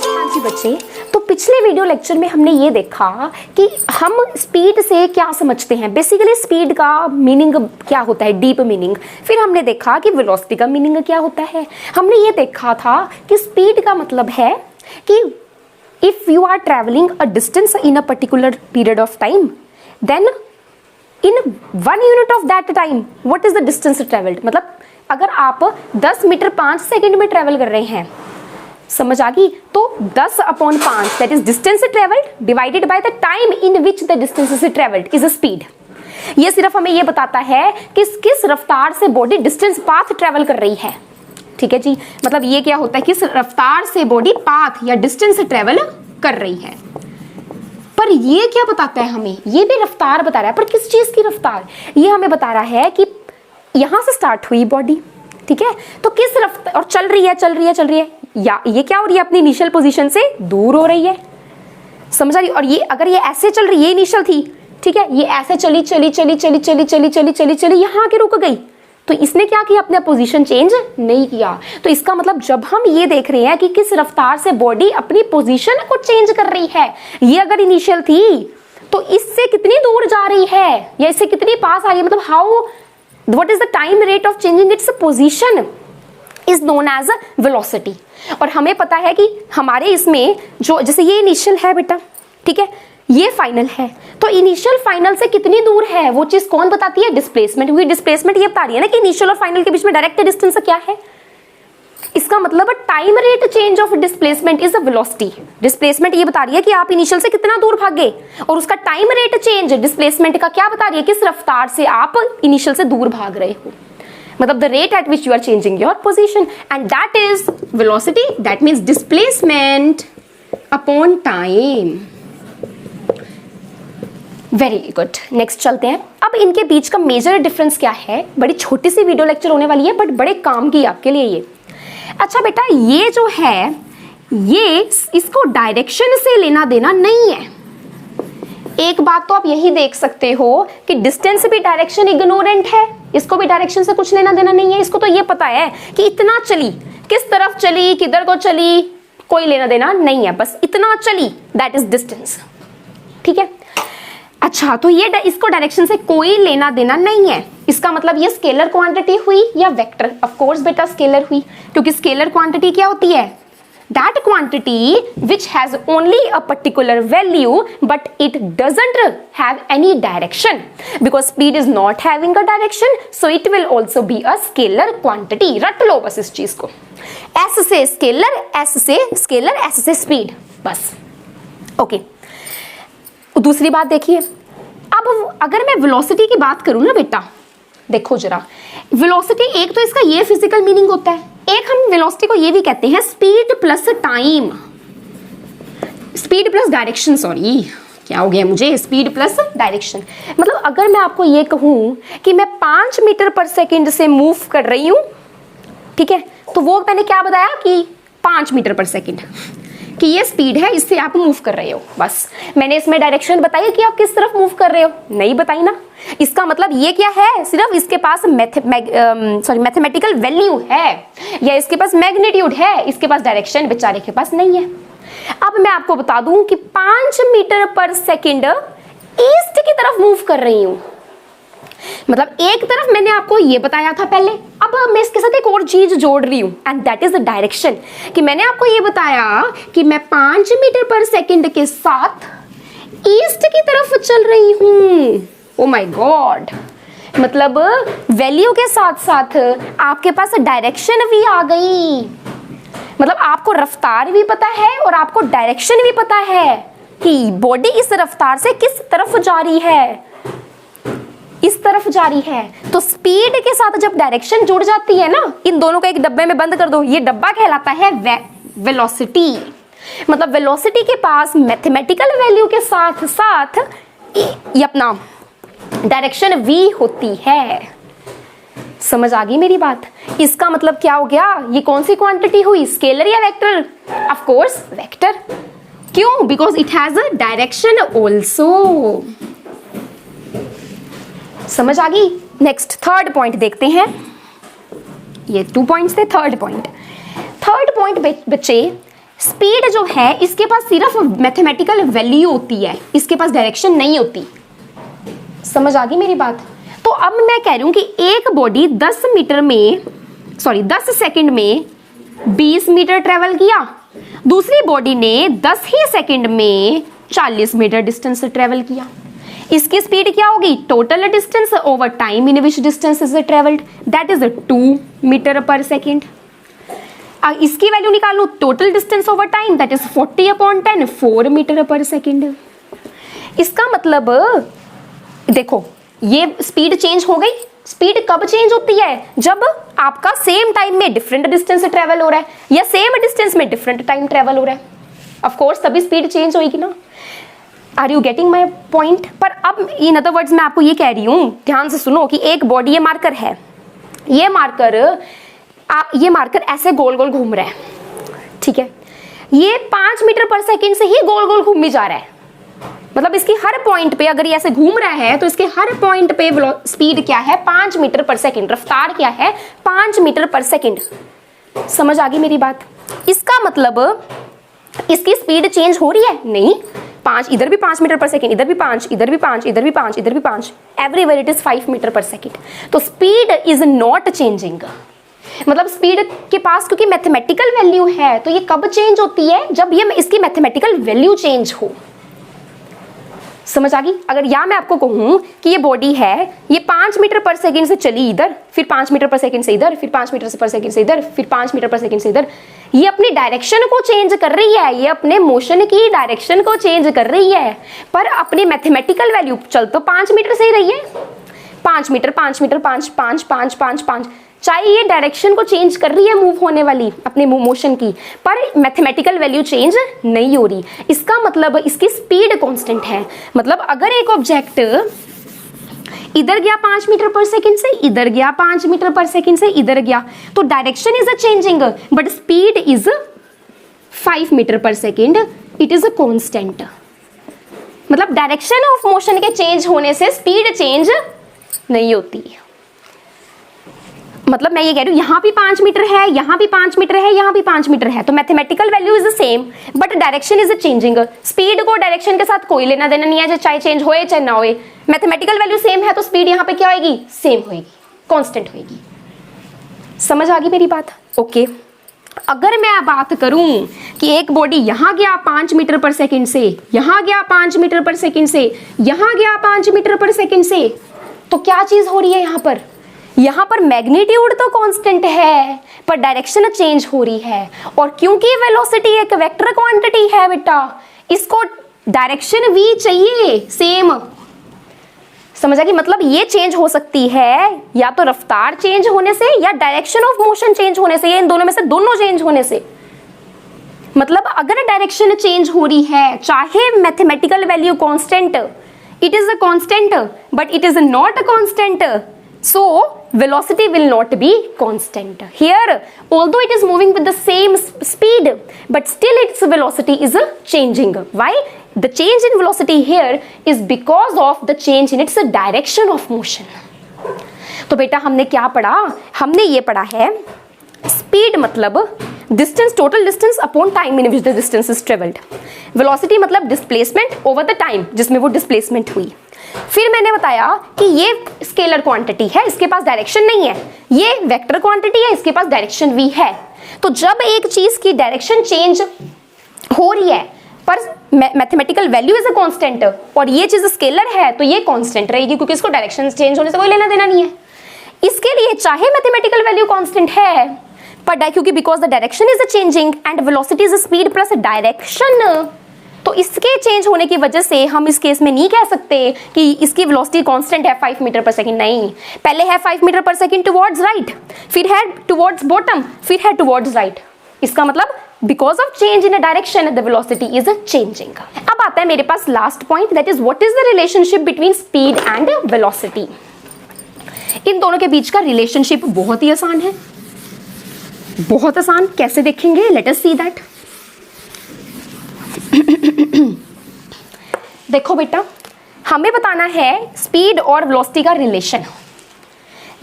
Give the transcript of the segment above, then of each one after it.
हाँ जी बच्चे, तो पिछले वीडियो लेक्चर में हमने ये देखा कि हम स्पीड से क्या समझते हैं। बेसिकली स्पीड का मीनिंग क्या होता है, डीप मीनिंग। फिर हमने देखा कि वेलोसिटी का मीनिंग क्या होता है। हमने ये देखा था कि स्पीड का मतलब है कि if you are travelling a distance in a particular period of time, then in 1 unit of that time what is the distance travelled. मतलब अगर आप 10 मीटर 5 सेकेंड में ट्रेवल कर रहे हैं, समझ आ गई, तो 10/5 that is distance travelled divided by the time in which the distance is travelled is a speed. ये सिर्फ हमें ये बताता है कि किस रफ्तार से बॉडी डिस्टेंस पाथ ट्रेवल कर रही है। ठीक है जी, मतलब ये क्या होता है, किस रफ्तार से बॉडी पाथ या डिस्टेंस ट्रेवल कर रही है। पर ये क्या बताता है हमें, ये भी रफ्तार बता रहा है, पर किस चीज की रफ्तार, ये हमें बता रहा है कि यहां से स्टार्ट हुई बॉडी, ठीक है, तो किस रफ्तार, और चल रही है, या ये क्या हो रही है, अपनी इनिशियल पोजीशन से दूर हो रही है। समझ आ रही। और ये अगर ये ऐसे चल रही है, ये इनिशियल थी, ठीक है, ये ऐसे चली यहाँ के रुक गई, तो इसने क्या किया, अपना पोजीशन चेंज नहीं किया। तो इसका मतलब जब हम ये देख रहे हैं कि किस रफ्तार से बॉडी अपनी पोजीशन को चेंज कर रही है, ये अगर इनिशियल थी तो इससे कितनी दूर जा रही है या इससे कितनी पास आ रही है, मतलब how what is the time rate of changing its position is known as velocity. और हमें पता है कि हमारे इसमें जो, जैसे ये इनिशियल है बेटा, ठीक है, ये फाइनल है, तो इनिशियल फाइनल से कितनी दूर है वो चीज कौन बताती है, डिस्प्लेसमेंट। हुई डिस्प्लेसमेंट ये बता रही है ना कि इनिशियल और फाइनल के बीच में डायरेक्ट डिस्टेंस क्या है। इसका मतलब time rate change of displacement is the velocity. Displacement ये बता रही है कि आप इनिशियल से कितना दूर भागे, और उसका टाइम रेट चेंज डिस्प्लेसमेंट का क्या बता रही है, किस रफ्तार से आप इनिशियल से दूर भाग रहे हो, मतलब the rate at which you are changing your position, and that is velocity, that means displacement upon time. Very good. Next चलते हैं। अब इनके बीच का मेजर डिफरेंस क्या है, बड़ी छोटी सी वीडियो लेक्चर होने वाली है बट बड़े काम की आपके लिए ये। अच्छा बेटा, ये जो है ये इसको डायरेक्शन से लेना देना नहीं है। एक बात तो आप यही देख सकते हो कि डिस्टेंस भी डायरेक्शन इग्नोरेंट है, इसको भी डायरेक्शन से कुछ लेना देना नहीं है। इसको तो ये पता है कि इतना चली, किस तरफ चली, किधर को चली, कोई लेना देना नहीं है, बस इतना चली, दैट इज डिस्टेंस। ठीक है, अच्छा, तो ये इसको डायरेक्शन से कोई लेना देना नहीं है। इसका मतलब ये स्केलर क्वांटिटी हुई या वेक्टर। ऑफ कोर्स बेटा स्केलर हुई, क्योंकि स्केलर क्वांटिटी क्या होती है, that quantity which has only a particular value but it doesn't have any direction, because speed is not having a direction, so it will also be a scalar quantity. रट लो बस इस चीज को, S से scalar, S से scalar, S से speed, बस। Okay, दूसरी बात देखिए, अब अगर मैं वेलोसिटी की बात करूं ना बेटा, देखो जरा, वेलोसिटी एक तो इसका ये फिजिकल मीनिंग होता है, एक हम वेलोसिटी को ये भी कहते हैं speed plus time, speed plus direction, sorry क्या हो गया मुझे, स्पीड प्लस डायरेक्शन। मतलब अगर मैं आपको ये कहूं कि मैं 5 मीटर पर सेकंड से मूव कर रही हूं, ठीक है, तो वो मैंने क्या बताया कि 5 मीटर पर सेकंड कि ये स्पीड है, इससे आप मूव कर रहे हो, बस। मैंने इसमें डायरेक्शन बताई कि आप किस तरफ मूव कर रहे हो, नहीं बताई ना। इसका मतलब ये क्या है, सिर्फ इसके पास मैथमेटिकल वैल्यू है या इसके पास मैग्नीट्यूड है, इसके पास डायरेक्शन बेचारे के पास नहीं है। अब मैं आपको बता दूं कि 5 मीटर पर सेकंड ईस्ट की तरफ मूव कर रही हूं, मतलब एक तरफ मैंने आपको ये बताया था पहले, अब मैं इसके साथ एक और चीज जोड़ रही हूं, and that is the direction. कि मैंने आपको ये बताया कि मैं 5 मीटर पर सेकंड के साथ ईस्ट की तरफ चल रही हूं। ओ माय गॉड, मतलब वैल्यू के साथ साथ आपके पास डायरेक्शन भी आ गई, मतलब आपको रफ्तार भी पता है और आपको डायरेक्शन भी पता है कि बॉडी इस रफ्तार से किस तरफ जा रही है, इस तरफ जा रही है। तो स्पीड के साथ जब डायरेक्शन जुड़ जाती है ना, इन दोनों को एक डब्बे में बंद कर दो, ये डब्बा कहलाता है वेलोसिटी। मतलब वेलोसिटी के पास मैथमेटिकल वैल्यू के साथ साथ ये अपना डायरेक्शन भी होती है। समझ आ गई मेरी बात। इसका मतलब क्या हो गया, ये कौन सी क्वांटिटी हुई, स्केलर या वेक्टर? Of course vector. क्यों? Because it has a direction also. समझ आ गई। नेक्स्ट थर्ड पॉइंट देखते हैं। ये 2 पॉइंट्स थे। थर्ड पॉइंट पॉइंट बच्चे, स्पीड जो है इसके पास सिर्फ मैथमेटिकल वैल्यू होती है, इसके पास डायरेक्शन नहीं होती। समझ आ गई मेरी बात? तो अब मैं कह रही हूं कि एक बॉडी 10 सेकंड में 20 मीटर ट्रेवल किया, दूसरी बॉडी ने 10 ही सेकंड में 40 मीटर डिस्टेंस ट्रेवल किया। इसकी स्पीड क्या होगी? Total distance over time in which distance is travelled, that is 2 metre per second. इसकी वैल्यू निकालो, total distance over time, that is 40/10, 4 metre per second. इसका मतलब देखो, ये स्पीड चेंज हो गई। स्पीड कब चेंज होती है? जब आपका सेम टाइम में डिफरेंट डिस्टेंस ट्रेवल हो रहा है या सेम डिस्टेंस में डिफरेंट टाइम ट्रेवल हो रहा है, ऑफ कोर्स तभी स्पीड चेंज होगी ना। Are you getting my point? पर अब इन अदर वर्ड्स मैं आपको ये कह रही हूं, ध्यान से सुनो, कि एक बॉडी ये मार्कर है, ये मार्कर ऐसे गोल गोल घूम रहा है, ठीक है, ये 5 मीटर पर सेकेंड से ही गोल गोल घूम जा रहा है। मतलब इसकी हर पॉइंट पे अगर ये ऐसे घूम रहा है तो इसके हर पॉइंट पे स्पीड क्या है? 5 मीटर पर सेकेंड। रफ्तार क्या है? 5 मीटर पर सेकेंड। समझ आ गई मेरी बात? इसका मतलब इसकी स्पीड चेंज हो रही है? नहीं। 5, इधर भी 5 मीटर पर सेकेंड, इधर भी 5, इधर भी 5, इधर भी 5, इधर भी 5, everywhere it is 5 metre per second. तो स्पीड इज नॉट चेंजिंग। मतलब स्पीड के पास क्योंकि मैथमेटिकल वैल्यू है, तो ये कब चेंज होती है? जब ये इसकी मैथमेटिकल वैल्यू चेंज हो। समझ आ गई? अगर या मैं आपको कहूं कि ये बॉडी है, ये 5 मीटर पर सेकेंड से चली इधर, फिर 5 मीटर पर सेकेंड से इधर, फिर 5 मीटर पर सेकेंड से इधर, फिर 5 मीटर पर सेकेंड से इधर, ये अपनी डायरेक्शन को चेंज कर रही है, ये अपने मोशन की डायरेक्शन को चेंज कर रही है, पर अपनी मैथमेटिकल वैल्यू चल तो 5 मीटर से ही रही है। 5 मीटर 5 मीटर 5 5 5 5 5, चाहे ये डायरेक्शन को चेंज कर रही है मूव होने वाली अपने मोशन की, पर मैथमेटिकल वैल्यू चेंज नहीं हो रही। इसका मतलब इसकी स्पीड कांस्टेंट है। मतलब अगर एक ऑब्जेक्ट इधर गया 5 मीटर पर सेकेंड से, इधर गया 5 मीटर पर सेकेंड से, इधर गया, तो direction is a changing but speed is 5 metre per second, it is a constant. मतलब डायरेक्शन ऑफ मोशन के चेंज होने से स्पीड चेंज नहीं होती। मतलब मैं ये कह रही हूं, यहां भी 5 मीटर है, यहां भी 5 मीटर है, यहां भी 5 मीटर है, तो mathematical value is the same but direction is changing. Speed को डायरेक्शन के साथ कोई लेना देना नहीं है, चाहे चेंज होए चाहे ना होए, मैथमेटिकल वैल्यू सेम है तो स्पीड यहां पे क्या होगी? सेम होगी, कांस्टेंट होगी। समझ आ गई मेरी बात? ओके। अगर मैं बात करूं कि एक बॉडी यहां गया 5 मीटर पर सेकेंड से, यहां गया 5 मीटर पर सेकेंड से, यहां गया 5 मीटर पर सेकेंड से, तो क्या चीज हो रही है यहां पर? यहां पर मैग्नीट्यूड तो कांस्टेंट है पर डायरेक्शन चेंज हो रही है। और क्योंकि वेलोसिटी एक वेक्टर क्वांटिटी है बेटा, इसको डायरेक्शन भी चाहिए सेम। समझ आ गई? मतलब ये चेंज हो सकती है या तो रफ्तार चेंज होने से या डायरेक्शन ऑफ मोशन चेंज होने से, या इन दोनों में से दोनों चेंज होने से। मतलब अगर डायरेक्शन चेंज हो रही है, चाहे mathematical value constant, it is a constant but it is not a constant, so velocity will not be constant here, although it is moving with the same speed but still its velocity is changing. Why? The change in velocity here is because of the change in its direction of motion. तो बेटा हमने क्या पढ़ा? हमने ये पढ़ा है speed मतलब distance, total distance upon time in which the distance is travelled. Velocity मतलब डिस्प्लेसमेंट ओवर द टाइम जिसमें वो डिस्प्लेसमेंट हुई। फिर मैंने बताया कि ये स्केलर क्वांटिटी है, इसके पास डायरेक्शन नहीं है, ये वेक्टर क्वांटिटी है, इसके पास डायरेक्शन भी है। तो जब एक चीज की डायरेक्शन चेंज हो रही है पर mathematical value is a constant और ये चीज स्केलर है, तो ये कांस्टेंट रहेगी क्योंकि इसको डायरेक्शन चेंज होने से कोई लेना देना नहीं है। इसके लिए चाहे मैथमेटिकल वैल्यू कांस्टेंट है पर क्योंकि because the direction is changing and velocity is speed plus direction, तो इसके चेंज होने की वजह से हम इस केस में नहीं कह सकते कि इसकी वेलोसिटी कांस्टेंट है 5 मीटर पर सेकंड। नहीं, पहले है 5 मीटर पर सेकंड टुवर्ड्स राइट, फिर है टुवर्ड्स बॉटम, फिर है टुवर्ड्स राइट। इसका मतलब because of change in a direction the velocity is changing. अब आता है मेरे पास last point, that is what is the relationship between speed and velocity. इन दोनों के बीच का रिलेशनशिप बहुत ही आसान है, बहुत आसान। कैसे देखेंगे? Let us see that. देखो बेटा, हमें बताना है स्पीड और वेलोसिटी का रिलेशन।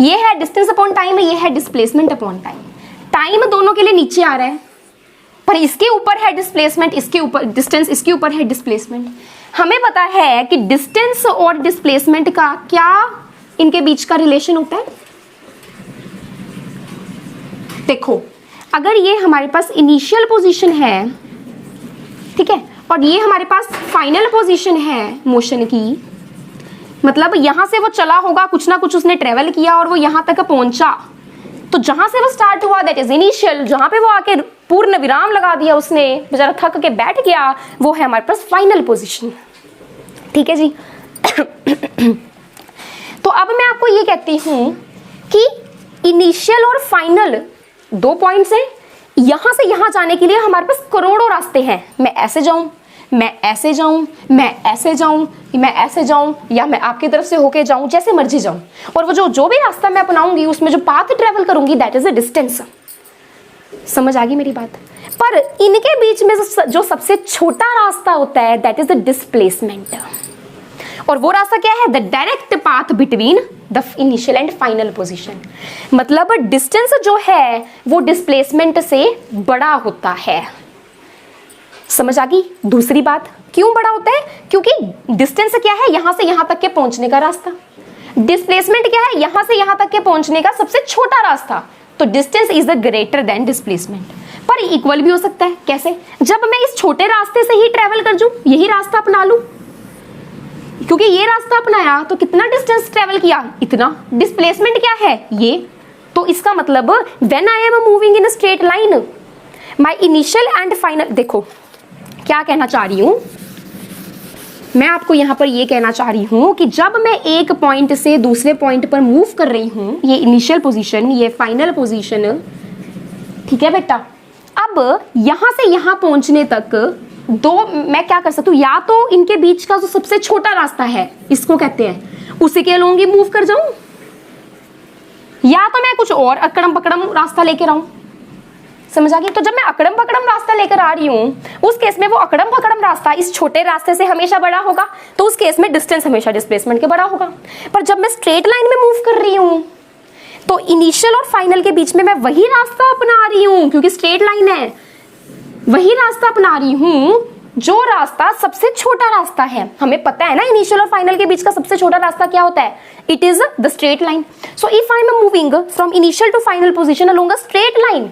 ये है डिस्टेंस अपॉन टाइम, ये है डिस्प्लेसमेंट अपॉन टाइम। टाइम दोनों के लिए नीचे आ रहा है, पर इसके ऊपर है डिस्प्लेसमेंट, इसके ऊपर डिस्टेंस, इसके ऊपर है डिस्प्लेसमेंट। हमें पता है कि डिस्टेंस और डिस्प्लेसमेंट का क्या इनके बीच का रिलेशन होता है। देखो, अगर ये हमारे पास इनिशियल पोजीशन है, ठीक है, और ये हमारे पास फाइनल पोजीशन है मोशन की, मतलब यहां से वो चला होगा, कुछ ना कुछ उसने ट्रेवल किया और वो यहां तक पहुंचा, तो जहां से वो स्टार्ट हुआ दैट इज इनिशियल, जहां पे वो आके पूर्ण विराम लगा दिया उसने, बेचारा थक के बैठ गया, वो है हमारे पास फाइनल पोजीशन। ठीक है जी। तो अब मैं आपको ये कहती हूं कि इनिशियल और फाइनल दो पॉइंट्स हैं। यहां से यहां जाने के लिए हमारे पास करोड़ों रास्ते हैं। मैं ऐसे जाऊं, मैं ऐसे जाऊं, मैं ऐसे जाऊं, मैं ऐसे जाऊं, या मैं आपकी तरफ से होके जाऊं, जैसे मर्जी जाऊं, और वो जो भी रास्ता मैं अपनाऊंगी उसमें जो पाथ ट्रेवल करूंगी दैट इज अ डिस्टेंस। समझ आ गई मेरी बात। पर इनके बीच में जो सबसे छोटा रास्ता होता है दैट इज द डिस्प्लेसमेंट, और वो रास्ता क्या है? The direct path between the initial and final position. मतलब डिस्टेंस जो है वो डिस्प्लेसमेंट से बड़ा होता है। समझ आ गई? दूसरी बात, क्यों बड़ा होता है? क्योंकि डिस्टेंस क्या है? यहां से यहां तक के पहुंचने का रास्ता। डिस्प्लेसमेंट क्या है? यहां से यहां तक के पहुंचने का सबसे छोटा रास्ता। तो distance is the greater than displacement. पर इक्वल भी हो सकता है। कैसे? जब मैं इस छोटे रास्ते से ही ट्रेवल कर जाऊं, यही रास्ता अपना लूं, क्योंकि ये रास्ता अपनाया तो कितना डिस्टेंस ट्रेवल किया? इतना। डिस्प्लेसमेंट क्या है? ये। तो इसका मतलब when I am moving in a straight line, my initial and final, देखो क्या कहना चाह रही हूं मैं आपको यहां पर, ये कहना चाह रही हूं कि जब मैं एक पॉइंट से दूसरे पॉइंट पर मूव कर रही हूं, ये इनिशियल पोजीशन, ये फाइनल पोजीशन, ठीक है बेटा। अब यहां से यहां पहुंचने तक दो, मैं क्या कर सकती हूँ, या तो इनके बीच का जो सबसे छोटा रास्ता है इसको कहते हैं, उसी के अलोंग ही मूव कर जाऊं, या तो मैं कुछ और अकड़म पकड़म रास्ता लेकर आऊं। समझ आ गई? तो जब मैं अकड़म पकड़म रास्ता लेकर आ रही हूं, उस केस में वो अकड़म पकड़म रास्ता इस छोटे रास्ते से हमेशा बड़ा होगा, तो उस केस में डिस्टेंस हमेशा डिस्प्लेसमेंट के बड़ा होगा। पर जब मैं स्ट्रेट लाइन में मूव कर रही हूं, तो इनिशियल और फाइनल के बीच में मैं वही रास्ता अपना रही हूं, क्योंकि स्ट्रेट लाइन है, वही रास्ता अपना रही हूं जो रास्ता सबसे छोटा रास्ता है। हमें पता है ना इनिशियल और फाइनल के बीच का सबसे छोटा रास्ता क्या होता है? It is the straight line. So if I am moving from initial to final position along a straight line,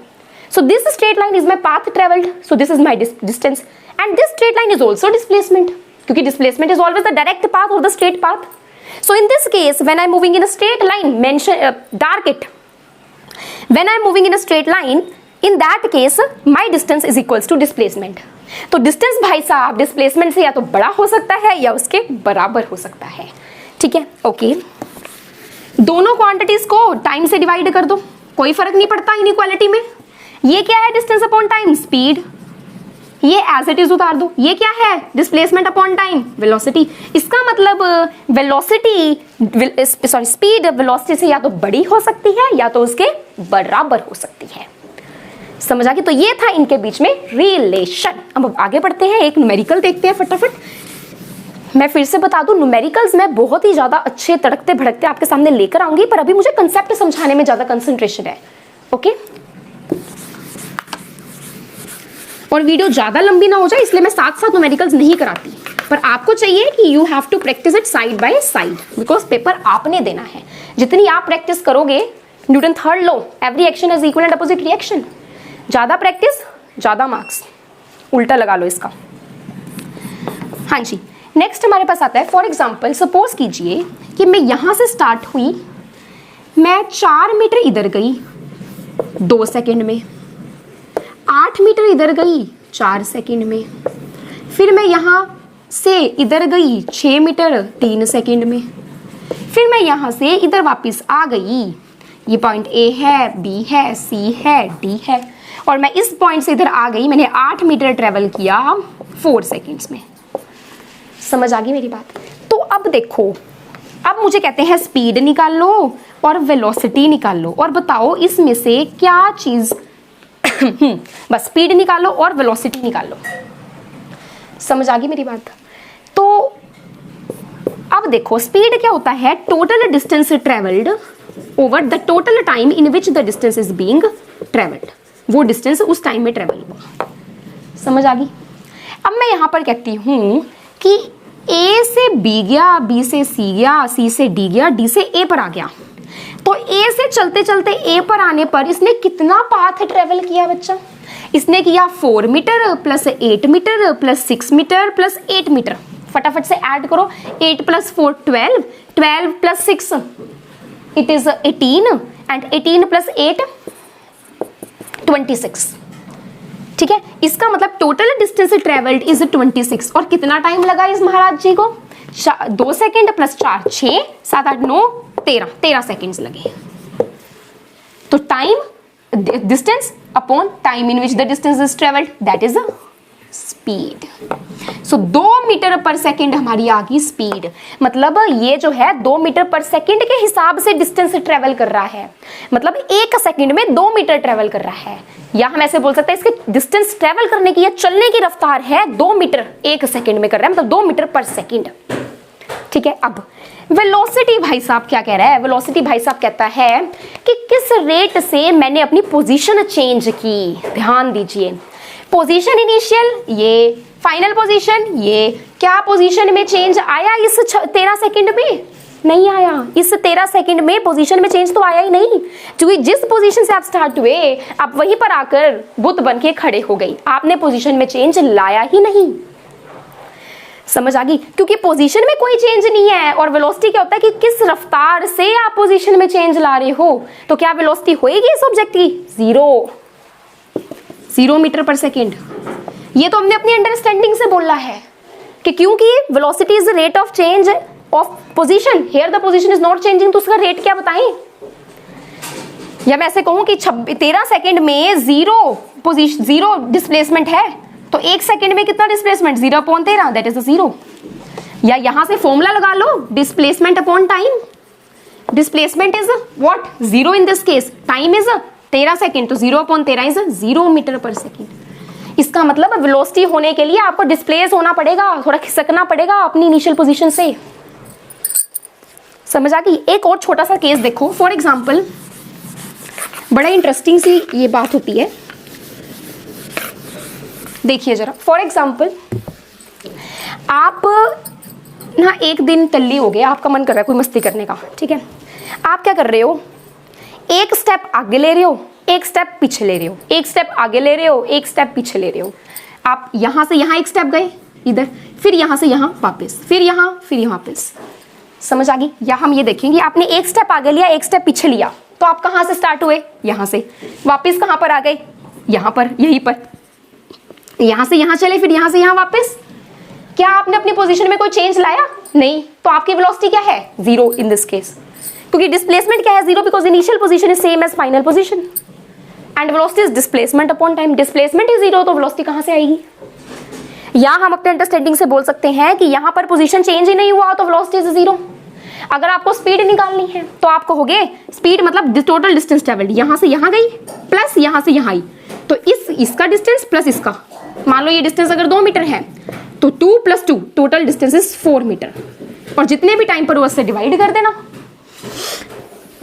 so this straight line is my path traveled, so this is my distance, and this straight line is also displacement, क्योंकि displacement is always the direct path or the straight path. So in this case when I'm moving in a straight line, mention dark it, when I'm moving in a straight line, in that case my distance is equals to displacement. तो distance भाई साहब displacement से या तो बड़ा हो सकता है या उसके बराबर हो सकता है। ठीक है, ओके। दोनों क्वांटिटीज को टाइम से डिवाइड कर दो, कोई फर्क नहीं पड़ता इनइक्वालिटी में। ये क्या है? Distance upon time, speed. ये एज इट इज उतार दो। ये क्या है? Displacement upon time, velocity. इसका मतलब वेलोसिटी, सॉरी स्पीड वेलोसिटी से या तो बड़ी हो सकती है या तो उसके बराबर हो सकती है। समझ आ गई? तो ये था इनके बीच में रिलेशन। अब आगे बढ़ते हैं, एक न्यूमेरिकल देखते हैं फटाफट। मैं फिर से बता दूं, न्यूमेरिकल्स मैं बहुत ही ज्यादा अच्छे तड़कते भड़कते आपके सामने लेकर आऊंगी, पर अभी मुझे कंसेप्ट समझाने में ज्यादा कंसंट्रेशन है। ओके, और वीडियो ज्यादा लंबी ना हो जाए इसलिए मैं साथ साथ न्यूमेरिकल्स नहीं कराती, पर आपको चाहिए कि you have to practice it side by side, because paper आपने देना है। जितनी आप प्रैक्टिस करोगे, Newton third law, every action is equal and opposite reaction. ज्यादा प्रैक्टिस ज्यादा मार्क्स, उल्टा लगा लो इसका। हाँ जी, नेक्स्ट हमारे पास आता है, फॉर एग्जाम्पल सपोज कीजिए कि मैं यहां से स्टार्ट हुई, मैं 4 मीटर इधर गई 2 सेकेंड में, 8 मीटर इधर गई 4 सेकेंड में, फिर मैं यहाँ से इधर गई 6 मीटर 3 सेकेंड में, फिर मैं यहाँ से इधर वापस आ गई। ये पॉइंट ए है, बी है, सी है, डी है, और मैं इस पॉइंट से इधर आ गई। मैंने 8 मीटर ट्रेवल किया 4 सेकेंड्स में। समझ आ गई मेरी बात? तो अब देखो, अब मुझे कहते हैं स्पीड निकाल लो और वेलोसिटी निकाल लो, और बताओ इसमें से क्या चीज बस स्पीड निकालो और वेलोसिटी निकाल लो। समझ आ गई मेरी बात? तो अब देखो, स्पीड क्या होता है? Total distance travelled over the total time in which the distance is being travelled. वो डिस्टेंस उस टाइम में ट्रेवल हुआ। समझ आ गई। अब मैं यहाँ पर कहती हूँ कि A से B गया, B से C गया, C से D गया, D से A पर आ गया। तो A से चलते चलते A पर आने पर इसने कितना पाथ ट्रेवल किया बच्चा? इसने किया 4 metre plus 8 metre plus 6 metre plus 8 metre. फटाफट से ऐड करो, 8 plus 4 12, 12 plus 6 it is 18 and 18 plus 8 26। ठीक है, इसका मतलब टोटल डिस्टेंस ट्रेवल्ड इज 26। और कितना टाइम लगा इस महाराज जी को? 2 सेकेंड प्लस 4 6 7 8 9 13 सेकेंड्स लगे। तो time distance upon time in which the distance is travelled, that is speed. So 2 metre per second हमारी आ गई स्पीड। मतलब ये जो है 2 मीटर पर सेकेंड के हिसाब से डिस्टेंस ट्रेवल कर रहा है, मतलब 1 सेकेंड में 2 मीटर ट्रेवल कर रहा है। या हम ऐसे बोल सकते हैं इसके डिस्टेंस ट्रेवल करने की या चलने की रफ्तार है 2 मीटर 1 सेकेंड में कर रहा है, मतलब 2 मीटर पर सेकेंड। ठीक है, अब वेलोसिटी भाई साहब क्या कह रहा है? वेलोसिटी भाई साहब कहता है कि किस रेट से मैंने अपनी पोजीशन चेंज की। ध्यान दीजिए, पोजीशन इनिशियल ये, फाइनल पोजीशन ये, क्या पोजीशन में चेंज आया इस 13 सेकंड में? नहीं आया। इस 13 सेकंड में पोजीशन में चेंज तो आया ही नहीं, क्योंकि जिस पोजीशन से आप स्टार्ट हुए आप वहीं पर आकर बुत बन के खड़े हो गई, आपने पोजीशन में चेंज लाया ही नहीं। समझ आ गई? क्योंकि पोजीशन में कोई चेंज नहीं है। और वेलोसिटी क्या होता है कि किस रफ्तार से आप पोजीशन में चेंज ला रहे हो। तो क्या वेलोसिटी होएगी इस ऑब्जेक्ट की? 0 मीटर पर सेकेंड। ये तो हमने अपनी अंडरस्टैंडिंग से बोला है कि क्योंकि velocity is the rate of change of position, here the position is not changing, तो उसका रेट क्या बताएं? या मैं ऐसे कहूं कि 13 सेकेंड में 0 डिस्प्लेसमेंट है, तो 1 सेकेंड में कितना डिस्प्लेसमेंट? 0/13, that is 0। या यहां से फॉर्मूला लगा लो, displacement upon time. Displacement is what? 0 in this case, time is 13 second, तो 0/13 इज 0 मीटर पर सेकेंड। इसका मतलब वेलोसिटी होने के लिए आपको डिस्प्लेस होना पड़ेगा, थोड़ा खिसकना पड़ेगा अपनी इनिशियल पोजीशन से। समझ आ गई? एक और छोटा सा केस देखो, फॉर एग्जाम्पल, बड़ा इंटरेस्टिंग सी ये बात होती है, देखिए जरा। फॉर एग्जाम्पल, आप ना एक दिन टल्ली हो गए, आपका मन कर रहा है कोई मस्ती करने का। ठीक है, आप क्या कर रहे हो? एक स्टेप आगे ले रहे हो, एक स्टेप पीछे ले रहे हो, एक स्टेप आगे ले रहे हो, एक स्टेप पीछे ले रहे हो। आप यहां से यहां एक स्टेप गए इधर, फिर यहां से यहां वापस, फिर यहां वापस। समझ आ गई? या हम ये देखेंगे, आपने एक स्टेप आगे लिया, एक स्टेप पीछे लिया, तो आप कहां से स्टार्ट हुए? यहां से। वापस कहां पर आ गए? यहां पर, यहीं पर। यहां से यहां चले, फिर यहां से यहां वापस। क्या आपने अपनी पोजीशन में कोई चेंज लाया? नहीं। तो आपकी वेलोसिटी क्या है? 0 इन दिस केस, क्योंकि डिस्प्लेसमेंट क्या है? 0, because initial position is same as final position and velocity is displacement upon time. Displacement is 0, तो वेलोसिटी कहां से आएगी? या हम अपने अंडरस्टैंडिंग से बोल सकते हैं कि यहां पर पोजीशन चेंज ही नहीं हुआ, तो वेलोसिटी इज 0। अगर आपको स्पीड निकालनी है तो आप कहोगे स्पीड मतलब टोटल डिस्टेंस ट्रेवल्ड, यहां से यहां गई प्लस यहां से यहां आई, तो इसका डिस्टेंस प्लस इसका, मान लो ये डिस्टेंस अगर 2 मीटर है तो 2 + 2 टोटल डिस्टेंस इज 4 मीटर, और जितने भी टाइम पर वो उससे डिवाइड कर देना,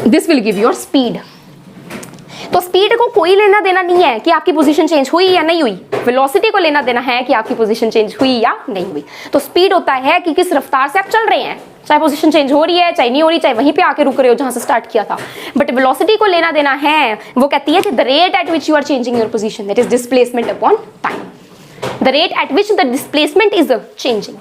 this will give your speed. तो स्पीड को कोई लेना देना नहीं है कि आपकी पोजीशन चेंज हुई या नहीं हुई, वेलोसिटी को लेना देना है कि आपकी पोजीशन चेंज हुई या नहीं हुई। तो स्पीड होता है कि किस रफ्तार से आप चल रहे हैं, चाहे पोजीशन चेंज हो रही है चाहे नहीं हो रही, चाहे वहीं पे आके रुक रहे हो जहां से स्टार्ट किया था। बट वेलोसिटी को लेना देना है, वो कहती है कि the rate at which you are changing your position, that is displacement upon time, the rate at which the displacement is changing.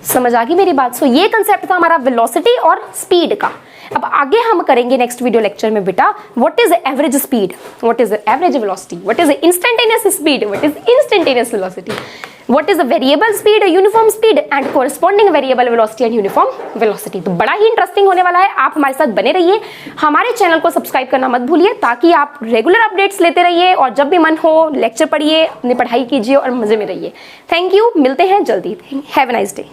समझ आ गई मेरी बात? सो ये कंसेप्ट था हमारा वेलोसिटी और स्पीड का। अब आगे हम करेंगे नेक्स्ट वीडियो लेक्चर में बेटा, what is average speed, what is average velocity, what is instantaneous speed, what is instantaneous velocity, what is variable speed, uniform speed and corresponding variable velocity and uniform velocity. तो बड़ा ही interesting होने वाला है, आप हमारे साथ बने रहिए। हमारे चैनल को सब्सक्राइब करना मत भूलिए, ताकि आप रेगुलर अपडेट्स लेते रहिए और जब भी मन हो लेक्चर पढ़िए, अपनी पढ़ाई कीजिए और मजे में रहिए। थैंक यू, मिलते हैं जल्दी। Have a nice day.